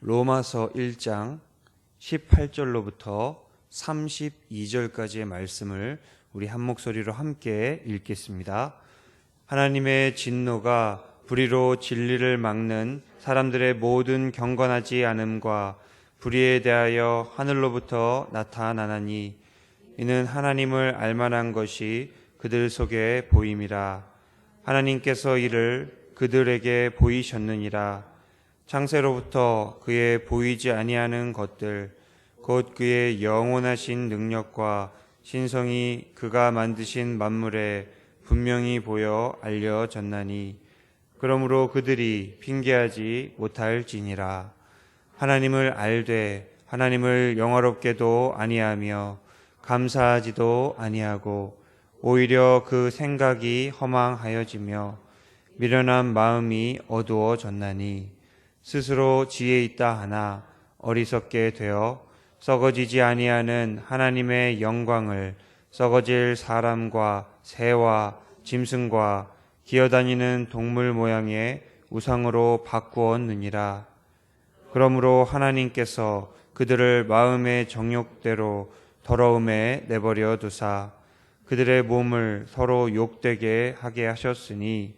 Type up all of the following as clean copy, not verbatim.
로마서 1장 18절로부터 32절까지의 말씀을 우리 한 목소리로 함께 읽겠습니다. 하나님의 진노가 불의로 진리를 막는 사람들의 모든 경건하지 않음과 불의에 대하여 하늘로부터 나타나나니 이는 하나님을 알만한 것이 그들 속에 보임이라. 하나님께서 이를 그들에게 보이셨느니라. 창세로부터 그의 보이지 아니하는 것들 곧 그의 영원하신 능력과 신성이 그가 만드신 만물에 분명히 보여 알려졌나니 그러므로 그들이 핑계하지 못할지니라. 하나님을 알되 하나님을 영화롭게도 아니하며 감사하지도 아니하고 오히려 그 생각이 허망하여지며 미련한 마음이 어두워졌나니 스스로 지혜 있다 하나 어리석게 되어 썩어지지 아니하는 하나님의 영광을 썩어질 사람과 새와 짐승과 기어다니는 동물 모양의 우상으로 바꾸었느니라. 그러므로 하나님께서 그들을 마음의 정욕대로 더러움에 내버려 두사 그들의 몸을 서로 욕되게 하게 하셨으니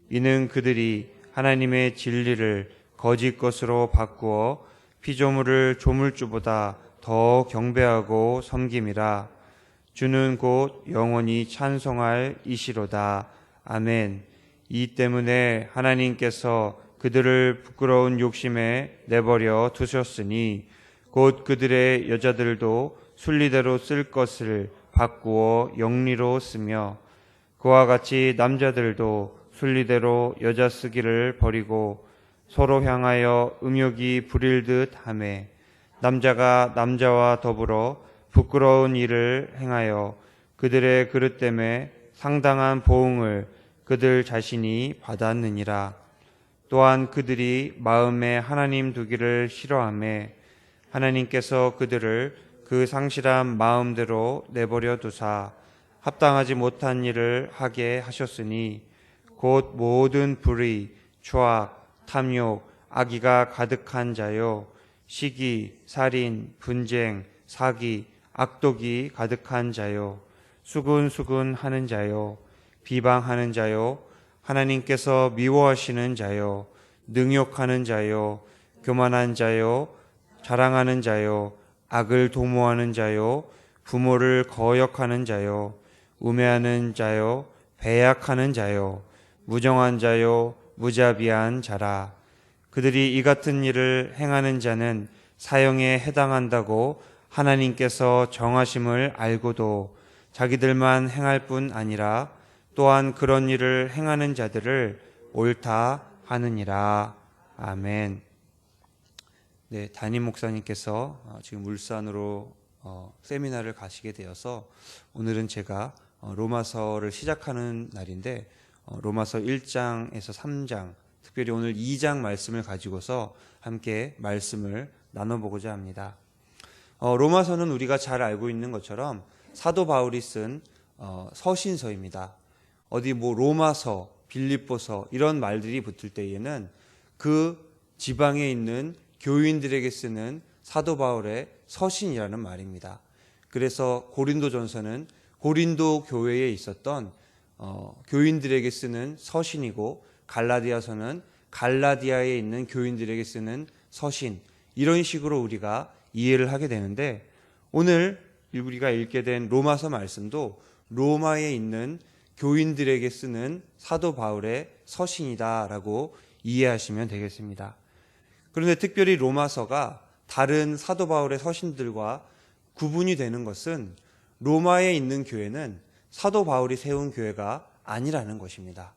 이는 그들이 하나님의 진리를 거짓 것으로 바꾸어 피조물을 조물주보다 더 경배하고 섬김이라. 주는 곧 영원히 찬송할 이시로다. 아멘. 이 때문에 하나님께서 그들을 부끄러운 욕심에 내버려 두셨으니 곧 그들의 여자들도 순리대로 쓸 것을 바꾸어 영리로 쓰며 그와 같이 남자들도 순리대로 여자 쓰기를 버리고 서로 향하여 음욕이 부릴 듯 하매 남자가 남자와 더불어 부끄러운 일을 행하여 그들의 그릇 때문에 상당한 보응을 그들 자신이 받았느니라. 또한 그들이 마음에 하나님 두기를 싫어하매 하나님께서 그들을 그 상실한 마음대로 내버려 두사 합당하지 못한 일을 하게 하셨으니 곧 모든 불의, 추악, 탐욕, 악의가 가득한 자요 시기, 살인, 분쟁, 사기, 악독이 가득한 자요 수군수군하는 자요 비방하는 자요 하나님께서 미워하시는 자요 능욕하는 자요 교만한 자요 자랑하는 자요 악을 도모하는 자요 부모를 거역하는 자요 우매하는 자요 배약하는 자요 무정한 자요 무자비한 자라. 그들이 이 같은 일을 행하는 자는 사형에 해당한다고 하나님께서 정하심을 알고도 자기들만 행할 뿐 아니라 또한 그런 일을 행하는 자들을 옳다 하느니라. 아멘. 네, 담임 목사님께서 지금 울산으로 세미나를 가시게 되어서 오늘은 제가 로마서를 시작하는 날인데 로마서 1장에서 3장, 특별히 오늘 2장 말씀을 가지고서 함께 말씀을 나눠보고자 합니다. 로마서는 우리가 잘 알고 있는 것처럼 사도 바울이 쓴 서신서입니다. 어디 로마서, 빌립보서 이런 말들이 붙을 때에는 그 지방에 있는 교인들에게 쓰는 사도 바울의 서신이라는 말입니다. 그래서 고린도전서는 고린도 교회에 있었던 교인들에게 쓰는 서신이고 갈라디아서는 갈라디아에 있는 교인들에게 쓰는 서신, 이런 식으로 우리가 이해를 하게 되는데 오늘 우리가 읽게 된 로마서 말씀도 로마에 있는 교인들에게 쓰는 사도 바울의 서신이다라고 이해하시면 되겠습니다. 그런데 특별히 로마서가 다른 사도 바울의 서신들과 구분이 되는 것은 로마에 있는 교회는 사도 바울이 세운 교회가 아니라는 것입니다.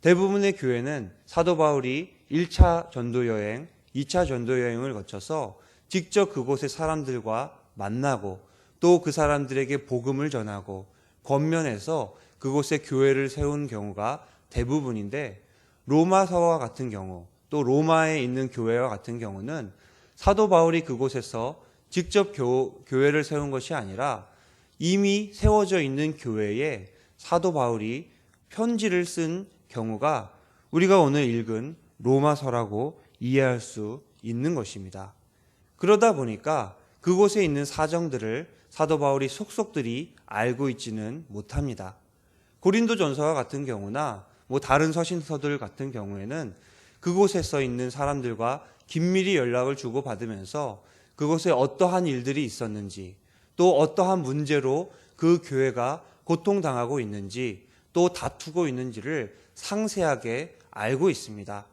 대부분의 교회는 사도 바울이 1차 전도여행, 2차 전도여행을 거쳐서 직접 그곳의 사람들과 만나고 또 그 사람들에게 복음을 전하고 권면해서 그곳에 교회를 세운 경우가 대부분인데 로마서와 같은 경우 또 로마에 있는 교회와 같은 경우는 사도 바울이 그곳에서 직접 교회를 세운 것이 아니라 이미 세워져 있는 교회에 사도 바울이 편지를 쓴 경우가 우리가 오늘 읽은 로마서라고 이해할 수 있는 것입니다. 그러다 보니까 그곳에 있는 사정들을 사도 바울이 속속들이 알고 있지는 못합니다. 고린도전서와 같은 경우나 다른 서신서들 같은 경우에는 그곳에 있는 사람들과 긴밀히 연락을 주고받으면서 그곳에 어떠한 일들이 있었는지, 또 어떠한 문제로 그 교회가 고통당하고 있는지, 또 다투고 있는지를 상세하게 알고 있습니다.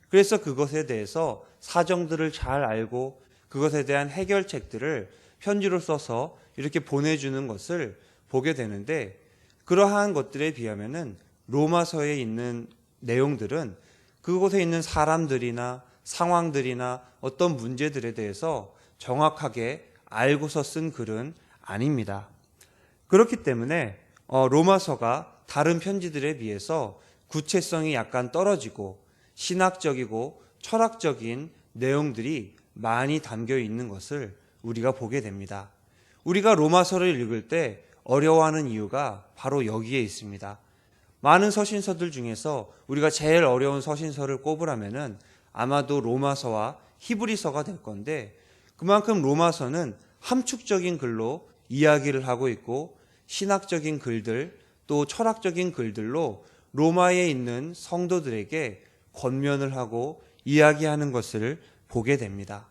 그래서 그것에 대해서 사정들을 잘 알고 그것에 대한 해결책들을 편지로 써서 이렇게 보내주는 것을 보게 되는데, 그러한 것들에 비하면은 로마서에 있는 내용들은 그곳에 있는 사람들이나 상황들이나 어떤 문제들에 대해서 정확하게 알고서 쓴 글은 아닙니다. 그렇기 때문에 로마서가 다른 편지들에 비해서 구체성이 약간 떨어지고 신학적이고 철학적인 내용들이 많이 담겨 있는 것을 우리가 보게 됩니다. 우리가 로마서를 읽을 때 어려워하는 이유가 바로 여기에 있습니다. 많은 서신서들 중에서 우리가 제일 어려운 서신서를 꼽으라면은 아마도 로마서와 히브리서가 될 건데, 그만큼 로마서는 함축적인 글로 이야기를 하고 있고 신학적인 글들 또 철학적인 글들로 로마에 있는 성도들에게 권면을 하고 이야기하는 것을 보게 됩니다.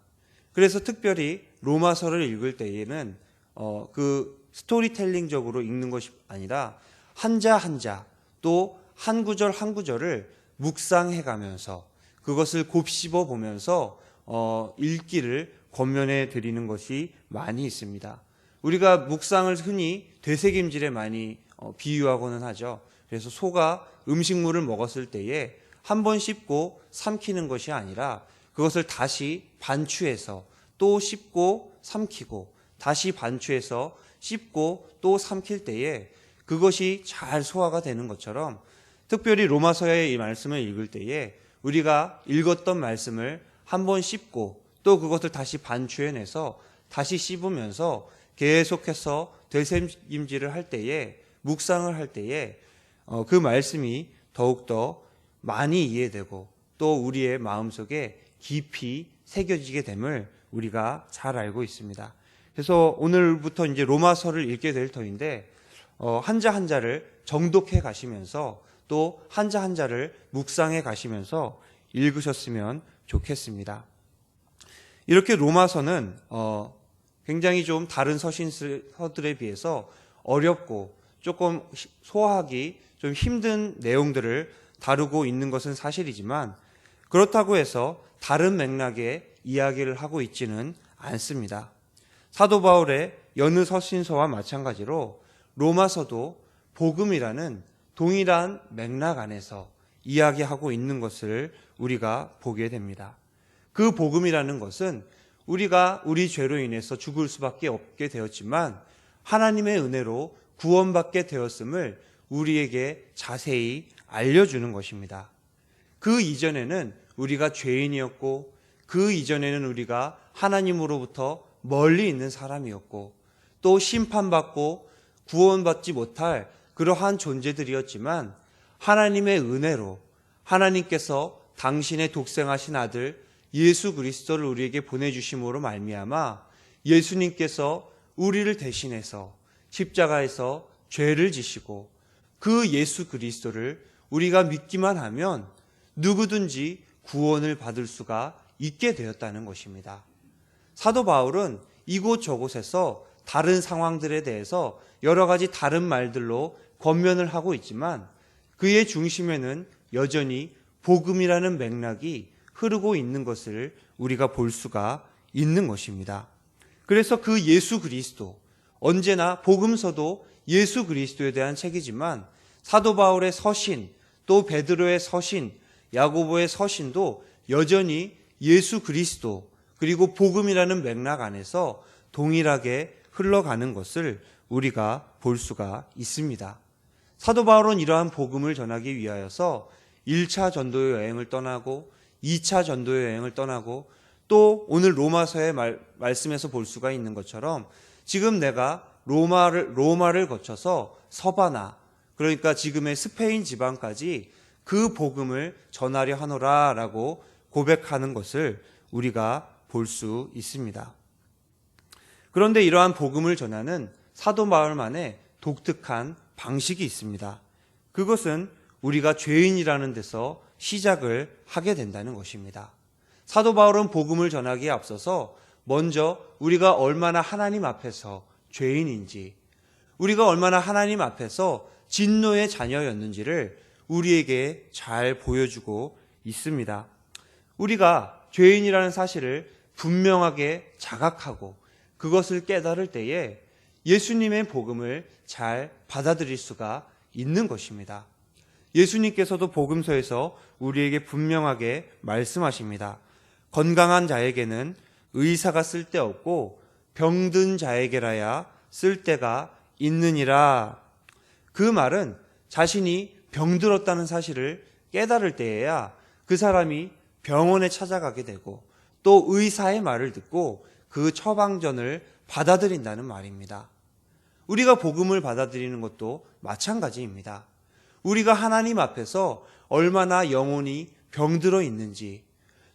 그래서 특별히 로마서를 읽을 때에는 그 스토리텔링적으로 읽는 것이 아니라 한자 한자 또 한 구절 한 구절을 묵상해 가면서 그것을 곱씹어 보면서 읽기를 권면해 드리는 것이 많이 있습니다. 우리가 묵상을 흔히 되새김질에 많이 비유하고는 하죠. 그래서 소가 음식물을 먹었을 때에 한 번 씹고 삼키는 것이 아니라 그것을 다시 반추해서 또 씹고 삼키고 다시 반추해서 씹고 또 삼킬 때에 그것이 잘 소화가 되는 것처럼, 특별히 로마서의 이 말씀을 읽을 때에 우리가 읽었던 말씀을 한 번 씹고 또 그것을 다시 반추해내서 다시 씹으면서 계속해서 되새김질을 할 때에, 묵상을 할 때에 그 말씀이 더욱더 많이 이해되고 또 우리의 마음속에 깊이 새겨지게 됨을 우리가 잘 알고 있습니다. 그래서 오늘부터 이제 로마서를 읽게 될 터인데 한자 한자를 정독해 가시면서 또 한자 한자를 묵상해 가시면서 읽으셨으면 좋겠습니다. 이렇게 로마서는 굉장히 좀 다른 서신서들에 비해서 어렵고 조금 소화하기 좀 힘든 내용들을 다루고 있는 것은 사실이지만, 그렇다고 해서 다른 맥락의 이야기를 하고 있지는 않습니다. 사도 바울의 여느 서신서와 마찬가지로 로마서도 복음이라는 동일한 맥락 안에서 이야기하고 있는 것을 우리가 보게 됩니다. 그 복음이라는 것은 우리가 우리 죄로 인해서 죽을 수밖에 없게 되었지만 하나님의 은혜로 구원받게 되었음을 우리에게 자세히 알려주는 것입니다. 그 이전에는 우리가 죄인이었고, 그 이전에는 우리가 하나님으로부터 멀리 있는 사람이었고, 또 심판받고 구원받지 못할 그러한 존재들이었지만 하나님의 은혜로 하나님께서 당신의 독생하신 아들 예수 그리스도를 우리에게 보내주심으로 말미암아 예수님께서 우리를 대신해서 십자가에서 죄를 지시고 그 예수 그리스도를 우리가 믿기만 하면 누구든지 구원을 받을 수가 있게 되었다는 것입니다. 사도 바울은 이곳저곳에서 다른 상황들에 대해서 여러 가지 다른 말들로 권면을 하고 있지만 그의 중심에는 여전히 복음이라는 맥락이 흐르고 있는 것을 우리가 볼 수가 있는 것입니다. 그래서 그 예수 그리스도, 언제나 복음서도 예수 그리스도에 대한 책이지만 사도 바울의 서신, 또 베드로의 서신, 야고보의 서신도 여전히 예수 그리스도 그리고 복음이라는 맥락 안에서 동일하게 흘러가는 것을 우리가 볼 수가 있습니다. 사도 바울은 이러한 복음을 전하기 위하여서 1차 전도 여행을 떠나고 2차 전도 여행을 떠나고 또 오늘 로마서의 말씀에서 볼 수가 있는 것처럼 지금 내가 로마를 거쳐서 서바나, 그러니까 지금의 스페인 지방까지 그 복음을 전하려 하노라라고 고백하는 것을 우리가 볼 수 있습니다. 그런데 이러한 복음을 전하는 사도 바울만의 독특한 방식이 있습니다. 그것은 우리가 죄인이라는 데서 시작을 하게 된다는 것입니다. 사도 바울은 복음을 전하기에 앞서서 먼저 우리가 얼마나 하나님 앞에서 죄인인지, 우리가 얼마나 하나님 앞에서 진노의 자녀였는지를 우리에게 잘 보여주고 있습니다. 우리가 죄인이라는 사실을 분명하게 자각하고 그것을 깨달을 때에 예수님의 복음을 잘 받아들일 수가 있는 것입니다. 예수님께서도 복음서에서 우리에게 분명하게 말씀하십니다. 건강한 자에게는 의사가 쓸데없고 병든 자에게라야 쓸데가 있느니라. 그 말은 자신이 병들었다는 사실을 깨달을 때에야 그 사람이 병원에 찾아가게 되고 또 의사의 말을 듣고 그 처방전을 받아들인다는 말입니다. 우리가 복음을 받아들이는 것도 마찬가지입니다. 우리가 하나님 앞에서 얼마나 영혼이 병들어 있는지,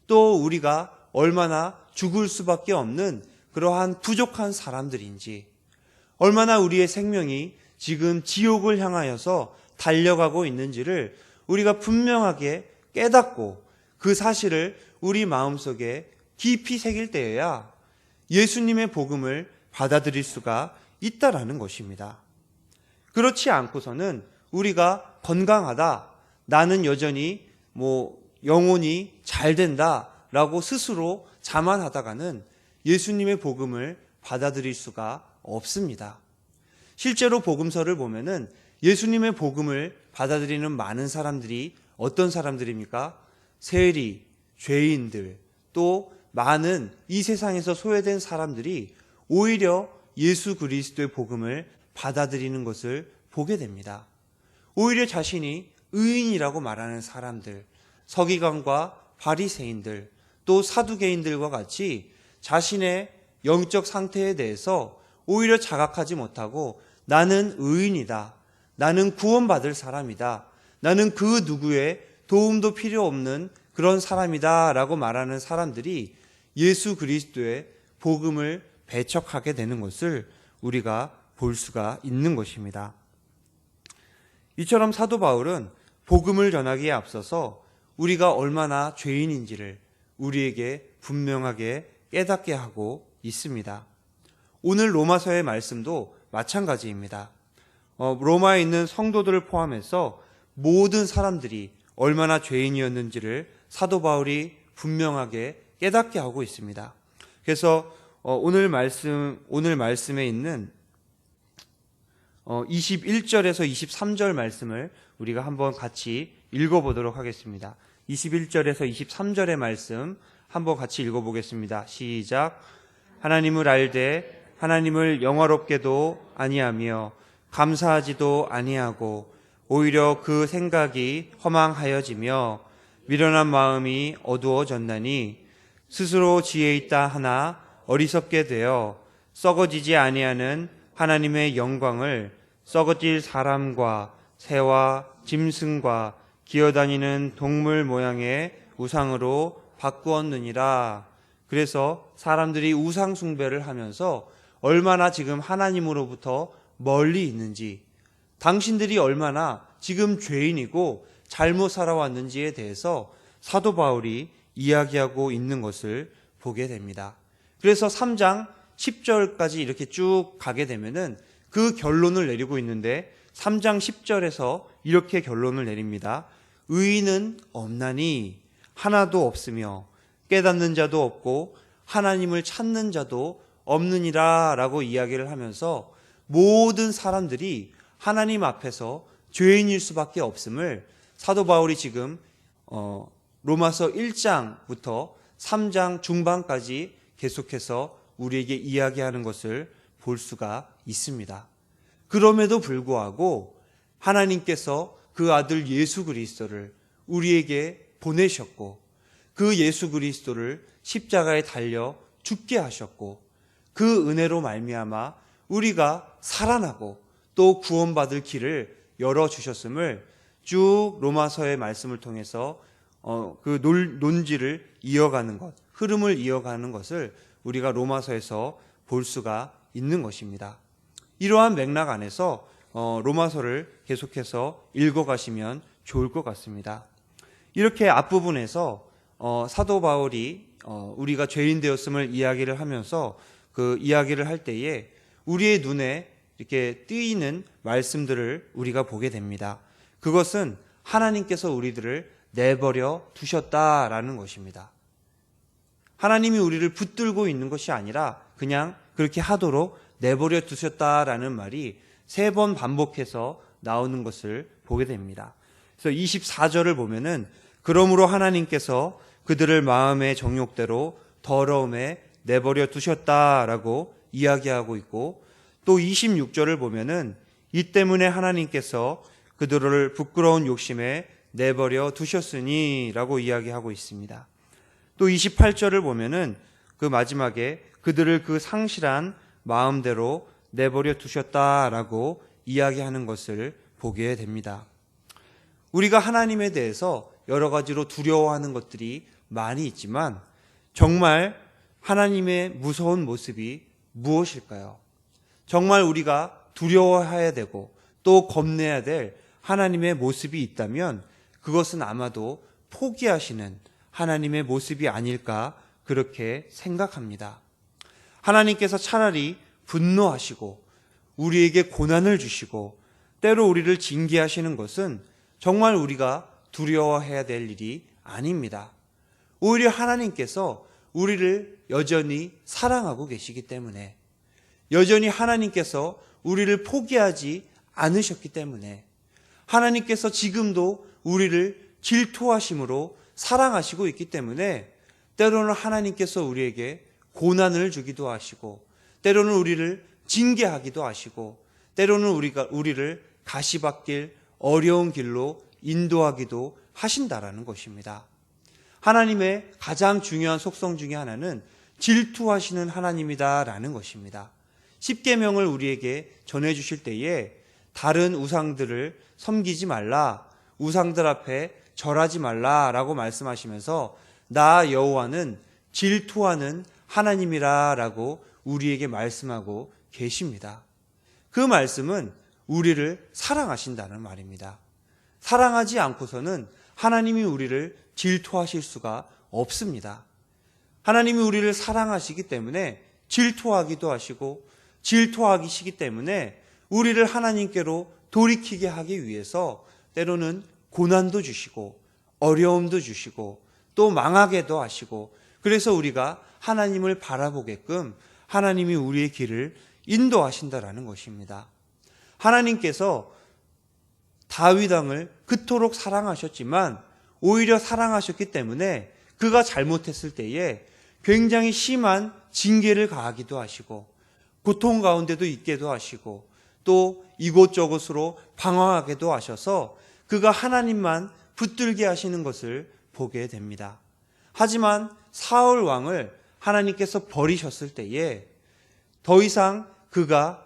또 우리가 얼마나 죽을 수밖에 없는 그러한 부족한 사람들인지, 얼마나 우리의 생명이 지금 지옥을 향하여서 달려가고 있는지를 우리가 분명하게 깨닫고 그 사실을 우리 마음속에 깊이 새길 때에야 예수님의 복음을 받아들일 수가 있다라는 것입니다. 그렇지 않고서는 우리가 건강하다, 나는 여전히 영혼이 잘 된다라고 스스로 자만하다가는 예수님의 복음을 받아들일 수가 없습니다. 실제로 복음서를 보면은 예수님의 복음을 받아들이는 많은 사람들이 어떤 사람들입니까? 세리, 죄인들, 또 많은 이 세상에서 소외된 사람들이 오히려 예수 그리스도의 복음을 받아들이는 것을 보게 됩니다. 오히려 자신이 의인이라고 말하는 사람들, 서기관과 바리새인들, 또 사두개인들과 같이 자신의 영적 상태에 대해서 오히려 자각하지 못하고 나는 의인이다, 나는 구원받을 사람이다, 나는 그 누구의 도움도 필요 없는 그런 사람이다 라고 말하는 사람들이 예수 그리스도의 복음을 배척하게 되는 것을 우리가 볼 수가 있는 것입니다. 이처럼 사도 바울은 복음을 전하기에 앞서서 우리가 얼마나 죄인인지를 우리에게 분명하게 깨닫게 하고 있습니다. 오늘 로마서의 말씀도 마찬가지입니다. 로마에 있는 성도들을 포함해서 모든 사람들이 얼마나 죄인이었는지를 사도 바울이 분명하게 깨닫게 하고 있습니다. 그래서 오늘 말씀에 있는 21절에서 23절 말씀을 우리가 한번 같이 읽어보도록 하겠습니다. 21절에서 23절의 말씀 한번 같이 읽어보겠습니다. 시작. 하나님을 알되 하나님을 영화롭게도 아니하며 감사하지도 아니하고 오히려 그 생각이 허망하여지며 미련한 마음이 어두워졌나니 스스로 지혜 있다 하나 어리석게 되어 썩어지지 아니하는 하나님의 영광을 썩어질 사람과 새와 짐승과 기어다니는 동물 모양의 우상으로 바꾸었느니라. 그래서 사람들이 우상 숭배를 하면서 얼마나 지금 하나님으로부터 멀리 있는지, 당신들이 얼마나 지금 죄인이고 잘못 살아왔는지에 대해서 사도 바울이 이야기하고 있는 것을 보게 됩니다. 그래서 3장 10절까지 이렇게 쭉 가게 되면은 그 결론을 내리고 있는데 3장 10절에서 이렇게 결론을 내립니다. 의인은 없나니 하나도 없으며 깨닫는 자도 없고 하나님을 찾는 자도 없느니라 라고 이야기를 하면서 모든 사람들이 하나님 앞에서 죄인일 수밖에 없음을 사도 바울이 지금 로마서 1장부터 3장 중반까지 계속해서 우리에게 이야기하는 것을 볼 수가 있습니다. 그럼에도 불구하고 하나님께서 그 아들 예수 그리스도를 우리에게 보내셨고 그 예수 그리스도를 십자가에 달려 죽게 하셨고 그 은혜로 말미암아 우리가 살아나고 또 구원받을 길을 열어주셨음을 쭉 로마서의 말씀을 통해서 그 논지를 이어가는 것, 흐름을 이어가는 것을 우리가 로마서에서 볼 수가 있는 것입니다. 이러한 맥락 안에서 로마서를 계속해서 읽어가시면 좋을 것 같습니다. 이렇게 앞부분에서 사도 바울이 우리가 죄인 되었음을 이야기를 하면서 그 이야기를 할 때에 우리의 눈에 이렇게 띄이는 말씀들을 우리가 보게 됩니다. 그것은 하나님께서 우리들을 내버려 두셨다라는 것입니다. 하나님이 우리를 붙들고 있는 것이 아니라 그냥 그렇게 하도록 내버려 두셨다라는 말이 3번 반복해서 나오는 것을 보게 됩니다. 그래서 24절을 보면은 그러므로 하나님께서 그들을 마음의 정욕대로 더러움에 내버려 두셨다라고 이야기하고 있고, 또 26절을 보면은 이 때문에 하나님께서 그들을 부끄러운 욕심에 내버려 두셨으니 라고 이야기하고 있습니다. 또 28절을 보면은 그 마지막에 그들을 그 상실한 마음대로 내버려 두셨다라고 이야기하는 것을 보게 됩니다. 우리가 하나님에 대해서 여러 가지로 두려워하는 것들이 많이 있지만 정말 하나님의 무서운 모습이 무엇일까요? 정말 우리가 두려워해야 되고 또 겁내야 될 하나님의 모습이 있다면 그것은 아마도 포기하시는 하나님의 모습이 아닐까 그렇게 생각합니다. 하나님께서 차라리 분노하시고 우리에게 고난을 주시고 때로 우리를 징계하시는 것은 정말 우리가 두려워해야 될 일이 아닙니다. 오히려 하나님께서 우리를 여전히 사랑하고 계시기 때문에, 여전히 하나님께서 우리를 포기하지 않으셨기 때문에, 하나님께서 지금도 우리를 질투하심으로 사랑하시고 있기 때문에 때로는 하나님께서 우리에게 고난을 주기도 하시고 때로는 우리를 징계하기도 하시고 때로는 우리를 가시밭길 어려운 길로 인도하기도 하신다라는 것입니다. 하나님의 가장 중요한 속성 중에 하나는 질투하시는 하나님이다라는 것입니다. 십계명을 우리에게 전해주실 때에 다른 우상들을 섬기지 말라, 우상들 앞에 절하지 말라라고 말씀하시면서 나 여호와는 질투하는 하나님이라라고 우리에게 말씀하고 계십니다. 그 말씀은 우리를 사랑하신다는 말입니다. 사랑하지 않고서는 하나님이 우리를 질투하실 수가 없습니다. 하나님이 우리를 사랑하시기 때문에 질투하기도 하시고 질투하시기 때문에 우리를 하나님께로 돌이키게 하기 위해서 때로는 고난도 주시고 어려움도 주시고 또 망하게도 하시고, 그래서 우리가 하나님을 바라보게끔 하나님이 우리의 길을 인도하신다라는 것입니다. 하나님께서 다윗 왕을 그토록 사랑하셨지만 오히려 사랑하셨기 때문에 그가 잘못했을 때에 굉장히 심한 징계를 가하기도 하시고 고통 가운데도 있게도 하시고 또 이곳저곳으로 방황하게도 하셔서 그가 하나님만 붙들게 하시는 것을 보게 됩니다. 하지만 사울 왕을 하나님께서 버리셨을 때에 더 이상 그가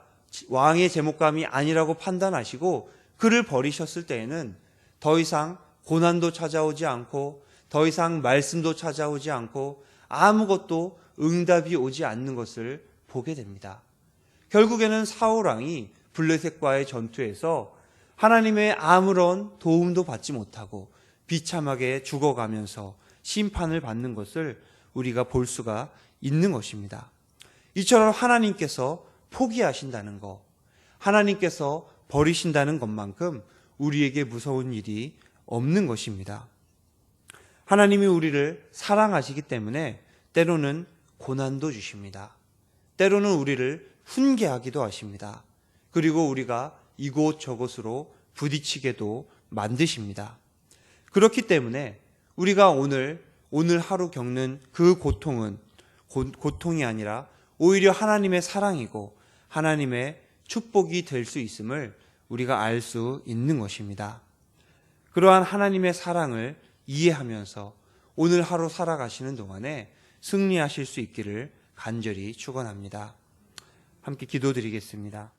왕의 제목감이 아니라고 판단하시고 그를 버리셨을 때에는 더 이상 고난도 찾아오지 않고 더 이상 말씀도 찾아오지 않고 아무것도 응답이 오지 않는 것을 보게 됩니다. 결국에는 사울 왕이 블레셋과의 전투에서 하나님의 아무런 도움도 받지 못하고 비참하게 죽어가면서 심판을 받는 것을 우리가 볼 수가 있는 것입니다. 이처럼 하나님께서 포기하신다는 것, 하나님께서 버리신다는 것만큼 우리에게 무서운 일이 없는 것입니다. 하나님이 우리를 사랑하시기 때문에 때로는 고난도 주십니다. 때로는 우리를 훈계하기도 하십니다. 그리고 우리가 이곳저곳으로 부딪히게도 만드십니다. 그렇기 때문에 우리가 오늘 하루 겪는 그 고통은 고통이 아니라 오히려 하나님의 사랑이고 하나님의 축복이 될 수 있음을 우리가 알 수 있는 것입니다. 그러한 하나님의 사랑을 이해하면서 오늘 하루 살아가시는 동안에 승리하실 수 있기를 간절히 축원합니다. 함께 기도드리겠습니다.